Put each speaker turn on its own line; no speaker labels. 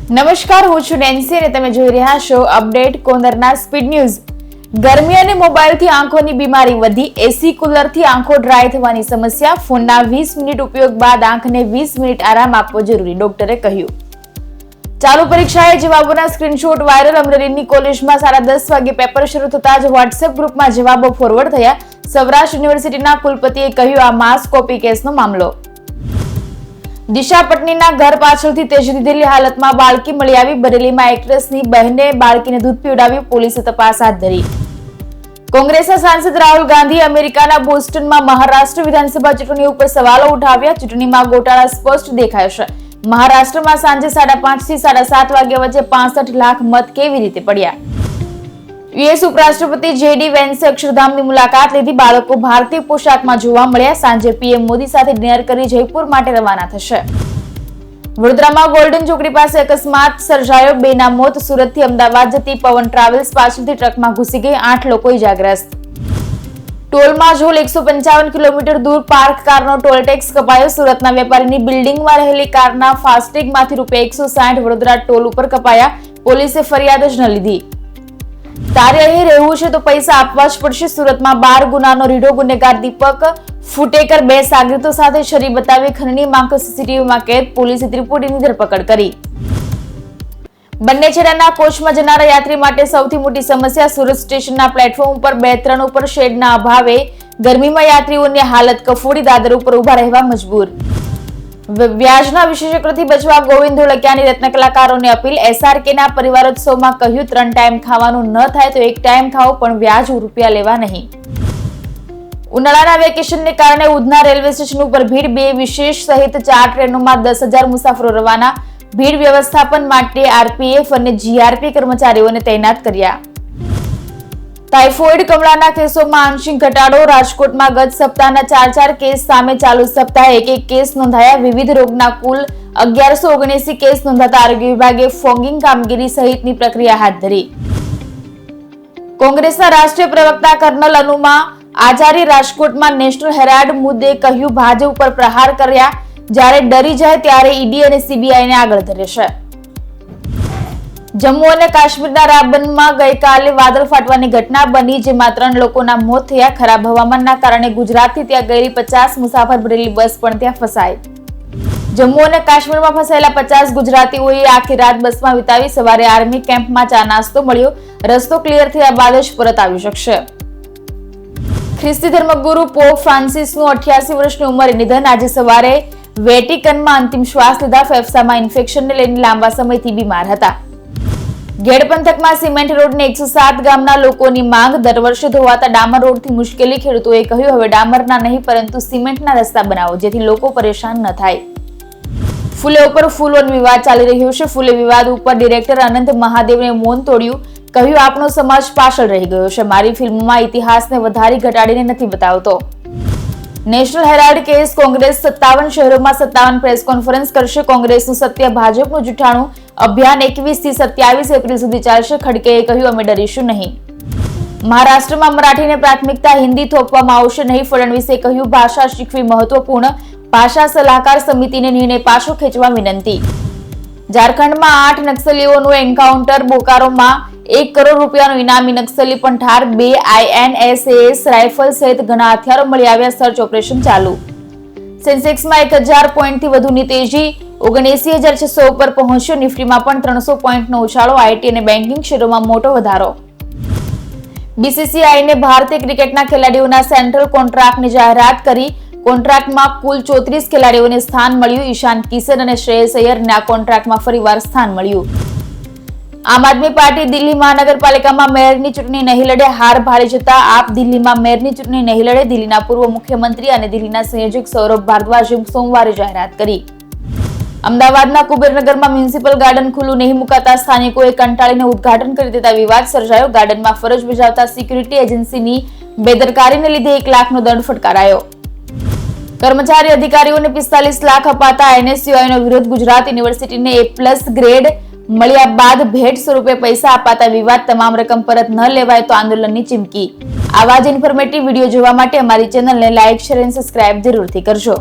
નમસ્કાર, હું છું નેન્સી અને તમે જોઈ રહ્યા છો અપડેટ કોર્નરના સ્પીડ ન્યૂઝ। ગરમી અને મોબાઈલથી આંખોની બીમારી વધી, એસી કુલરથી આંખો ડ્રાય થવાની સમસ્યા, ફોનના 20 મિનિટ ઉપયોગ બાદ આંખને 20 મિનિટ આરામ આપવો જરૂરી, ડોક્ટરે કહ્યું। ચાલુ પરીક્ષાએ જવાબોના સ્ક્રીનશોટ વાયરલ, અમરેલીની કોલેજમાં 10:30 વાગે પેપર શરૂ થતા જ વોટ્સએપ ગ્રુપમાં જવાબો ફોરવર્ડ થયા। સૌરાષ્ટ્ર યુનિવર્સિટીના કુલપતિએ કહ્યું, આ માસ કોપી કેસનો મામલો। દિશા પટનીના ઘર પાછળથી તેજી દીધેલી હાલતમાં બાળકી મળી આવી, બરેલીમાં એક્ટ્રેસની બહેને બાળકીને દૂધ પીવડાવ્યું, પોલીસે તપાસ હાથ ધરી। કોંગ્રેસના સાંસદ રાહુલ ગાંધી અમેરિકાના બોસ્ટનમાં મહારાષ્ટ્ર વિધાનસભા ચૂંટણી ઉપર સવાલો ઉઠાવ્યા। ચૂંટણીમાં ગોટાળા સ્પષ્ટ દેખાયો છે। મહારાષ્ટ્રમાં સાંજે 5:30 થી 7:30 વાગ્યા વચ્ચે 65 લાખ મત કેવી રીતે પડ્યા? યુએસ ઉપરાષ્ટ્રપતિ જેડી વેન્સે અક્ષરધામની મુલાકાત લીધી, બાળકો ભારતીય પોશાકમાં જોવા મળ્યા। સાંજે પીએમ મોદી સાથે ડિનર કરી જયપુર માટે રવાના થશે। વડોદરામાં ગોલ્ડન ચોકડી પાસે અકસ્માત સર્જાયો, 2ના મોત। સુરતથી અમદાવાદ જતી પવન ટ્રાવેલ્સ પાછળથી ટ્રકમાં ઘૂસી ગઈ, 8 લોકો ઇજાગ્રસ્ત। ટોલમાં ઝોલ 155 કિલોમીટર દૂર પાર્ક કારનો ટોલ ટેક્સ કપાયો। સુરતના વેપારીની બિલ્ડિંગમાં રહેલી કારના ફાસ્ટેગમાંથી ₹160 વડોદરા ટોલ ઉપર કપાયા, પોલીસે ફરિયાદ જ ન લીધી। તારે અહીં રહેવું છે તો પૈસા આપવા જ પડશે। સુરતમાં 12 ગુનાનો રીઢો, ગુનેગાર દીપક ફુટેકર 2 સાગરીતો સાથે છરી બતાવી ખંડણી માંગતો સીસીટીવીમાં કેદ, પોલીસે ત્રિપુટીની ધરપકડ કરી। બંને છેડાના કોચમાં જનારા યાત્રી માટે સૌથી મોટી સમસ્યા, સુરત સ્ટેશનના પ્લેટફોર્મ ઉપર 2-3 ઉપર શેડના અભાવે ગરમીમાં યાત્રીઓની હાલત કફોડી, દાદર ઉપર ઉભા રહેવા મજબૂર। વ્યાજના વિશેષકથી બચવા ગોવિંદ ધોળકિયાની રત્ન કલાકારોને અપીલ, એસઆરકેના પરિવારોત્સવમાં કહ્યું, 3 ટાઈમ ખાવાનું ન થાય તો 1 ટાઈમ ખાઓ, પણ વ્યાજ રૂપિયા લેવા નહીં। ઉનાળાના વેકેશનને કારણે ઉધના રેલવે સ્ટેશન ઉપર ભીડ, 2 વિશેષ સહિત 4 ટ્રેનોમાં 10,000 મુસાફરો રવાના। ભીડ વ્યવસ્થાપન માટે આરપીએફ અને જીઆરપી કર્મચારીઓને તૈનાત કર્યા। ટાઇફોઇડ કમળાના કેસોમાં આંશિક ઘટાડો, રાજકોટમાં ગત સપ્તાહના 4 કેસ સામે ચાલુ સપ્તાહે 1 કેસ નોંધાયા। વિવિધ રોગના કુલ 1179 કેસ નોંધાતા આરોગ્ય વિભાગે ફોગિંગ કામગીરી સહિતની પ્રક્રિયા હાથ ધરી। કોંગ્રેસના રાષ્ટ્રીય પ્રવક્તા કર્નલ અનુમા આચાર્ય રાજકોટમાં નેશનલ હેરાલ્ડ મુદ્દે કહ્યું, ભાજપ ઉપર પ્રહાર કર્યા, જ્યારે ડરી જાય ત્યારે ઈડી અને સીબીઆઈને આગળ ધરે છે। જમ્મુ અને કાશ્મીરના રાબનમાં ગઈકાલે વાદળ ફાટવાની ઘટના બની, જેમાં 3 લોકોના મોત થયા। ખરાબ હવામાનના કારણે ગુજરાતથી ત્યાં ગયેલી 50 મુસાફર ભરેલી બસ પણ ત્યાં ફસાઈ। જમ્મુ અને કાશ્મીરમાં ફસાયેલા 50 ગુજરાતીઓએ આખી રાત બસમાં વિતાવી। સવારે આર્મી કેમ્પમાં ચા નાસ્તો મળ્યો, રસ્તો ક્લિયર થયા બાદ જ પરત આવી શકશે। ખ્રિસ્તી ધર્મગુરુ પોપ ફ્રાન્સિસનું 88 વર્ષની ઉંમરે નિધન, આજે સવારે વેટિકનમાં અંતિમ શ્વાસ લીધા। ફેફસામાં ઇન્ફેક્શનને લઈને લાંબા સમયથી બીમાર હતા। ગેડ પંથકમાં સિમેન્ટ રોડને 107 ગામના લોકોની માંગ, દર વર્ષે ધોવાતા ડામર રોડથી મુશ્કેલી, ખેડૂતોએ કહ્યું, હવે ડામરના નહીં પરંતુ સિમેન્ટના રસ્તા બનાવો, જેથી લોકો પરેશાન ન થાય। ફૂલે ઉપર ફૂલોનો વિવાદ ચાલી રહ્યો છે। ફૂલે વિવાદ ઉપર ડિરેક્ટર અનંત મહાદેવને મૌન તોડ્યું, કહ્યું, આપણો સમાજ પાછળ રહી ગયો છે, મારી ફિલ્મમાં ઇતિહાસને વધારી ઘટાડીને નથી બતાવતો। નેશનલ હેરાલ્ડ કેસ, કોંગ્રેસ 57 શહેરોમાં 57 પ્રેસ કોન્ફરન્સ કરશે। કોંગ્રેસનું સત્ય ભાજપનું જૂઠાણું અભિયાન 21 થી 27 એપ્રિલ સુધી ચાલશે, ખડગેએ કહ્યું, અમે ડરીશું નહીં। મહારાષ્ટ્રમાં મરાઠીને પ્રાથમિકતા, હિન્દી થોપવામાં આવશે નહીં, ફડણવીસે કહ્યું, ભાષા શીખવી મહત્વપૂર્ણ, ભાષા સલાહકાર સમિતિને નિર્ણય પાછો ખેંચવા વિનંતી। ઝારખંડમાં 8 નક્સલીઓનું એન્કાઉન્ટર, બોકારોમાં 1 કરોડ રૂપિયાનું ઇનામી નક્સલી પણ ઠાર, 2 INSAS રાઇફલ સહિત ઘણા હથિયારો મળી આવ્યા, સર્ચ ઓપરેશન ચાલુ। સેન્સેક્સમાં 1000 પોઈન્ટથી વધુની તેજી, 79,600 ઉપર પહોંચ્યો। નિફ્ટીમાં પણ 300 પોઈન્ટનો ઉછાળો, આઈટી અને બેન્કિંગ શેરોમાં મોટો વધારો। બીસીસીઆઈને ભારતીય ક્રિકેટના ખેલાડીઓના સેન્ટ્રલ કોન્ટ્રાક્ટની જાહેરાત કરી। કોન્ટ્રાક્ટમાં કુલ 34 ખેલાડીઓને સ્થાન મળ્યું। ઈશાન કિશન અને શ્રેયસ અય્યરને આ કોન્ટ્રાક્ટમાં ફરીવાર સ્થાન મળ્યું। આમ આદમી પાર્ટી દિલ્હી મહાનગરપાલિકામાં મેયરની ચૂંટણી નહીં લડે, હાર ભાળી જતા આપ દિલ્હીમાં મેયરની ચૂંટણી નહીં લડે, દિલ્હીના પૂર્વ મુખ્યમંત્રી અને દિલ્હીના સંયોજક સૌરભ ભારદ્વાજે સોમવારે જાહેરાત કરી। અમદાવાદના કુબેરનગરમાં મ્યુનિસિપલ ગાર્ડન ખુલ્લું નહીં મુકાતા સ્થાનિકોએ કંટાળીને ઉદ્ઘાટન કરી દેતા વિવાદ સર્જાયો। ગાર્ડનમાં ફરજ બજાવતા સિક્યુરિટી એજન્સીની બેદરકારીને લીધે 1 લાખનો દંડ ફટકારાયો। કર્મચારી અધિકારીઓને 45 લાખ અપાતા NSUIનો વિરોધ, ગુજરાત યુનિવર્સિટીને A+ ગ્રેડ મળ્યા બાદ ભેટ સ્વરૂપે પૈસા અપાતા વિવાદ, તમામ રકમ પરત ન લેવાય તો આંદોલનની ચીમકી। આવા જ ઇન્ફોર્મેટિવ વિડીયો જોવા માટે અમારી ચેનલને લાઇક, શેર અને સબસ્ક્રાઇબ જરૂરથી કરજો।